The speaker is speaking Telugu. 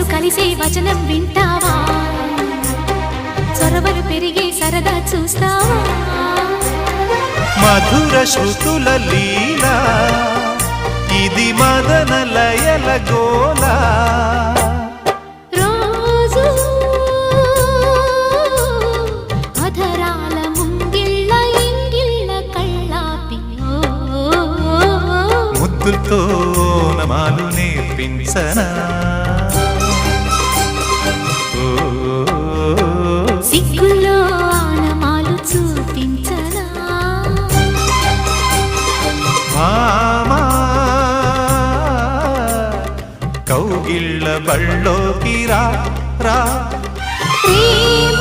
మనసులు కలిసే వచనం వింటావా చొరవలు పెరిగే సరదా చూస్తావా మధుర శృతుల లీలా ఇది మదన లయల గోలా రోజు అధరాల ముంగిళ్ళ ఇంగిళ్ళ కళ్ళాపి ముద్దులతో నమాలు నేర్పించనా సిగ్గుల్లో ఆనమాలు చూపించనా భామా కౌగిళ్ళ బళ్ళోకి రా రా ప్రేమ